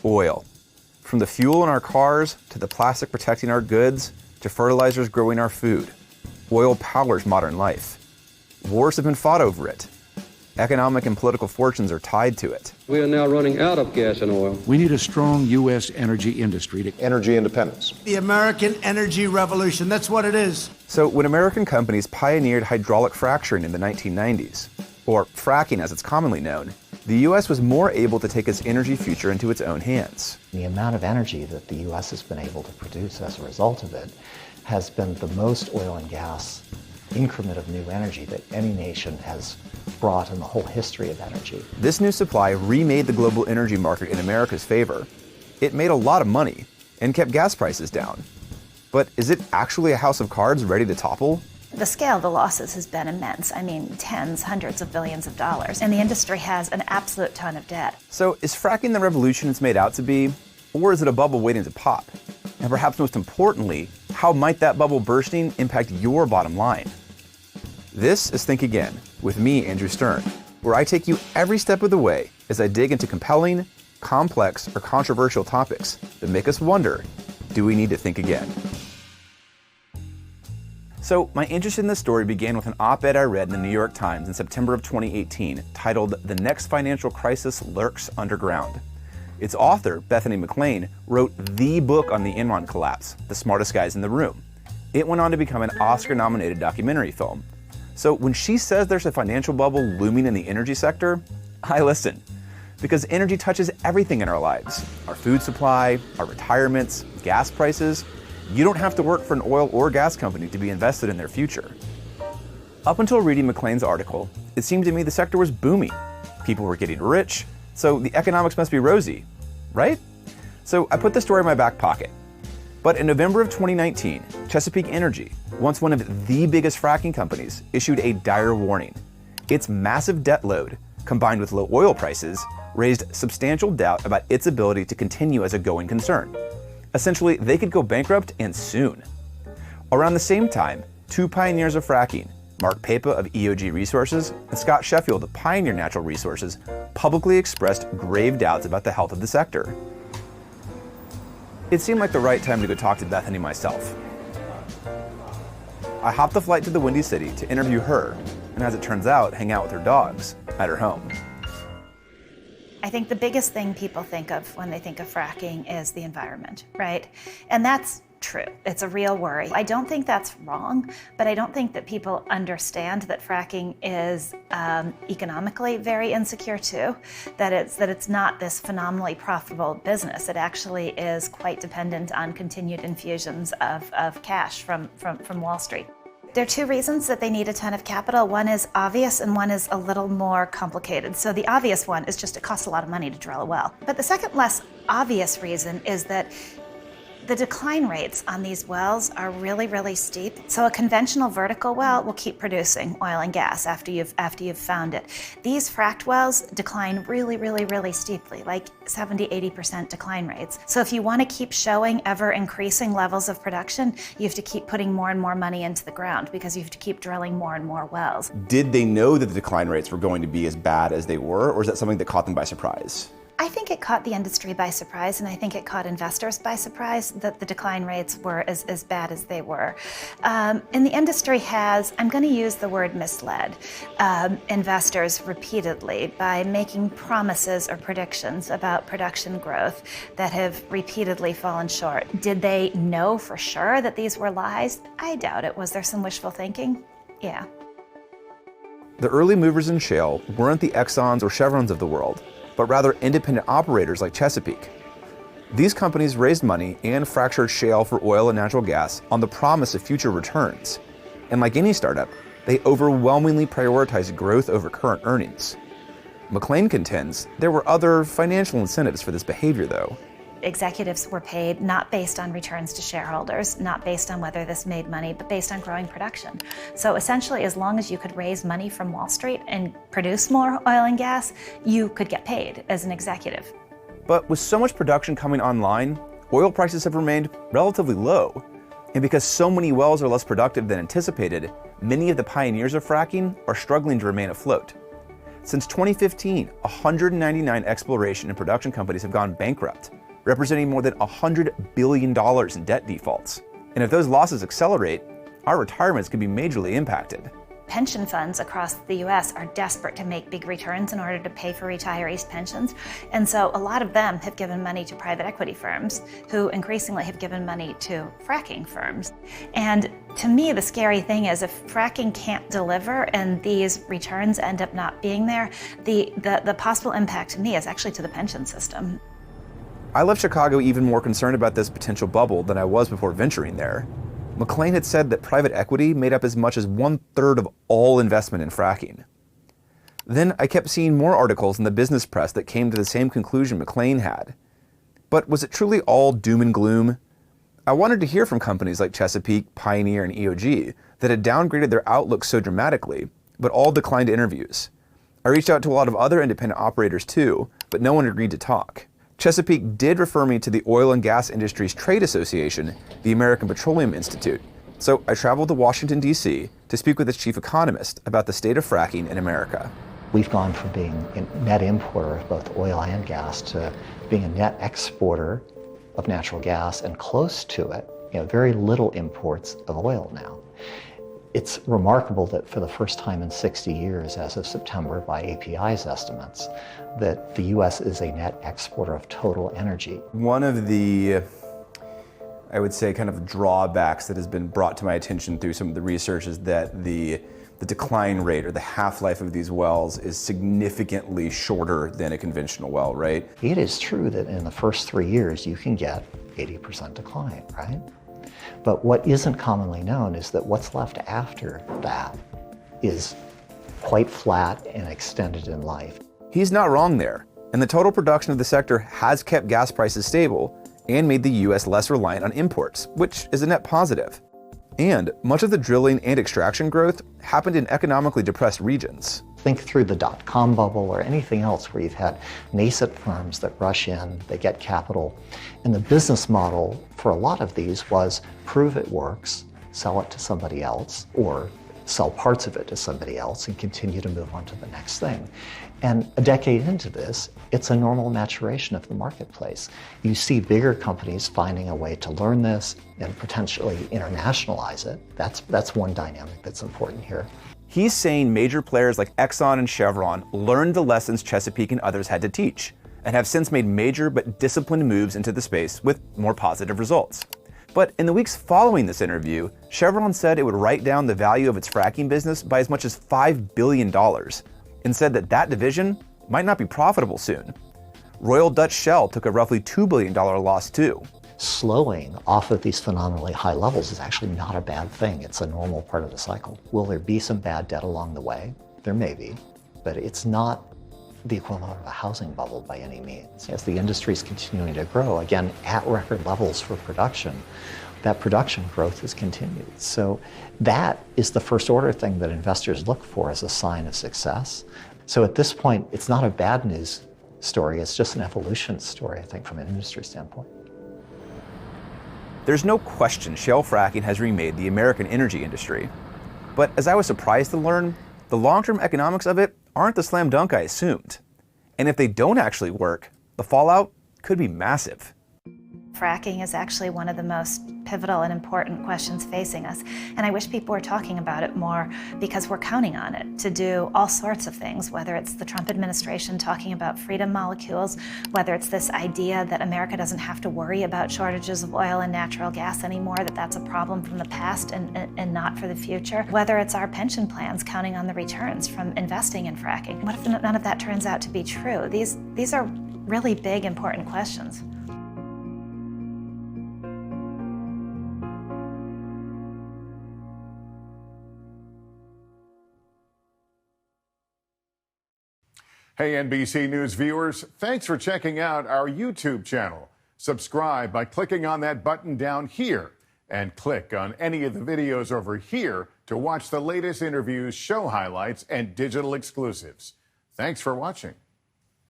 Oil. From the fuel in our cars, to the plastic protecting our goods, to fertilizers growing our food. Oil powers modern life. Wars have been fought over it. Economic and political fortunes are tied to it. We are now running out of gas and oil. We need a strong U.S. energy industry to energy independence. The American energy revolution, that's what it is. So when American companies pioneered hydraulic fracturing in the 1990s, or fracking as it's commonly known, the U.S. was more able to take its energy future into its own hands. The amount of energy that the U.S. has been able to produce as a result of it has been the most oil and gas increment of new energy that any nation has brought in the whole history of energy. This new supply remade the global energy market in America's favor. It made a lot of money and kept gas prices down. But is it actually a house of cards ready to topple? The scale of the losses has been immense. I mean, tens, hundreds of billions of dollars. And the industry has an absolute ton of debt. So is fracking the revolution it's made out to be? Or is it a bubble waiting to pop? And perhaps most importantly, how might that bubble bursting impact your bottom line? This is Think Again, with me, Andrew Stern, where I take you every step of the way as I dig into compelling, complex, or controversial topics that make us wonder, do we need to think again? So my interest in this story began with an op-ed I read in the New York Times in September of 2018 titled "The Next Financial Crisis Lurks Underground." Its author, Bethany McLean, wrote the book on the Enron collapse, The Smartest Guys in the Room. It went on to become an Oscar-nominated documentary film. So when she says there's a financial bubble looming in the energy sector, I listen. Because energy touches everything in our lives. Our food supply, our retirements, gas prices. You don't have to work for an oil or gas company to be invested in their future. Up until reading McLean's article, it seemed to me the sector was booming. People were getting rich, so the economics must be rosy, right? So I put the story in my back pocket. But in November of 2019, Chesapeake Energy, once one of the biggest fracking companies, issued a dire warning. Its massive debt load, combined with low oil prices, raised substantial doubt about its ability to continue as a going concern. Essentially, they could go bankrupt and soon. Around the same time, two pioneers of fracking, Mark Papa of EOG Resources and Scott Sheffield of Pioneer Natural Resources, publicly expressed grave doubts about the health of the sector. It seemed like the right time to go talk to Bethany myself. I hopped the flight to the Windy City to interview her, and as it turns out, hang out with her dogs at her home. I think the biggest thing people think of when they think of fracking is the environment, right? And that's true. It's a real worry. I don't think that's wrong, but I don't think that people understand that fracking is economically very insecure too, that it's not this phenomenally profitable business. It actually is quite dependent on continued infusions of cash from Wall Street. There are two reasons that they need a ton of capital. One is obvious and one is a little more complicated. So the obvious one is just it costs a lot of money to drill a well. But the second less obvious reason is that the decline rates on these wells are really, really steep. So a conventional vertical well will keep producing oil and gas after you've found it. These fracked wells decline really, really, really steeply, like 70–80% decline rates. So if you want to keep showing ever increasing levels of production, you have to keep putting more and more money into the ground because you have to keep drilling more and more wells. Did they know that the decline rates were going to be as bad as they were, or is that something that caught them by surprise? I think it caught the industry by surprise, and I think it caught investors by surprise that the decline rates were as bad as they were. And the industry has, I'm going to use the word misled, investors repeatedly by making promises or predictions about production growth that have repeatedly fallen short. Did they know for sure that these were lies? I doubt it. Was there some wishful thinking? Yeah. The early movers in shale weren't the Exxons or Chevrons of the world, but rather independent operators like Chesapeake. These companies raised money and fractured shale for oil and natural gas on the promise of future returns. And like any startup, they overwhelmingly prioritized growth over current earnings. McLean contends there were other financial incentives for this behavior, though. Executives were paid not based on returns to shareholders, not based on whether this made money, but based on growing production. So essentially, as long as you could raise money from Wall Street and produce more oil and gas, you could get paid as an executive. But with so much production coming online, oil prices have remained relatively low. And because so many wells are less productive than anticipated, many of the pioneers of fracking are struggling to remain afloat. Since 2015, 199 exploration and production companies have gone bankrupt, representing more than $100 billion in debt defaults. And if those losses accelerate, our retirements could be majorly impacted. Pension funds across the US are desperate to make big returns in order to pay for retirees' pensions. And so a lot of them have given money to private equity firms, who increasingly have given money to fracking firms. And to me, the scary thing is if fracking can't deliver and these returns end up not being there, the possible impact to me is actually to the pension system. I left Chicago even more concerned about this potential bubble than I was before venturing there. McLean had said that private equity made up as much as 1/3 of all investment in fracking. Then I kept seeing more articles in the business press that came to the same conclusion McLean had. But was it truly all doom and gloom? I wanted to hear from companies like Chesapeake, Pioneer, and EOG that had downgraded their outlook so dramatically, but all declined interviews. I reached out to a lot of other independent operators too, but no one agreed to talk. Chesapeake did refer me to the Oil and Gas Industries Trade Association, the American Petroleum Institute, so I traveled to Washington, D.C. to speak with its chief economist about the state of fracking in America. We've gone from being a net importer of both oil and gas to being a net exporter of natural gas and close to it, very little imports of oil now. It's remarkable that for the first time in 60 years, as of September, by API's estimates, that the U.S. is a net exporter of total energy. One of the, I would say, kind of drawbacks that has been brought to my attention through some of the research is that the decline rate or the half-life of these wells is significantly shorter than a conventional well, right? It is true that in the first 3 years, you can get 80% decline, right? But what isn't commonly known is that what's left after that is quite flat and extended in life. He's not wrong there, and the total production of the sector has kept gas prices stable and made the U.S. less reliant on imports, which is a net positive. And much of the drilling and extraction growth happened in economically depressed regions. Think through the dot-com bubble or anything else where you've had nascent firms that rush in, they get capital. And the business model for a lot of these was prove it works, sell it to somebody else, or sell parts of it to somebody else and continue to move on to the next thing. And a decade into this, it's a normal maturation of the marketplace. You see bigger companies finding a way to learn this and potentially internationalize it. That's one dynamic that's important here. He's saying major players like Exxon and Chevron learned the lessons Chesapeake and others had to teach, and have since made major but disciplined moves into the space with more positive results. But in the weeks following this interview, Chevron said it would write down the value of its fracking business by as much as $5 billion, and said that division might not be profitable soon. Royal Dutch Shell took a roughly $2 billion loss too. Slowing off of these phenomenally high levels is actually not a bad thing. It's a normal part of the cycle. Will there be some bad debt along the way? There may be, but it's not the equivalent of a housing bubble by any means. As the industry is continuing to grow, again, at record levels for production, that production growth has continued. So that is the first order thing that investors look for as a sign of success. So at this point, it's not a bad news story, it's just an evolution story, I think, from an industry standpoint. There's no question shale fracking has remade the American energy industry. But as I was surprised to learn, the long-term economics of it aren't the slam dunk I assumed. And if they don't actually work, the fallout could be massive. Fracking is actually one of the most pivotal and important questions facing us. And I wish people were talking about it more because we're counting on it to do all sorts of things, whether it's the Trump administration talking about freedom molecules, whether it's this idea that America doesn't have to worry about shortages of oil and natural gas anymore, that that's a problem from the past and not for the future, whether it's our pension plans counting on the returns from investing in fracking. What if none of that turns out to be true? These are really big, important questions. Hey, NBC News viewers, thanks for checking out our YouTube channel. Subscribe by clicking on that button down here and click on any of the videos over here to watch the latest interviews, show highlights, and digital exclusives. Thanks for watching.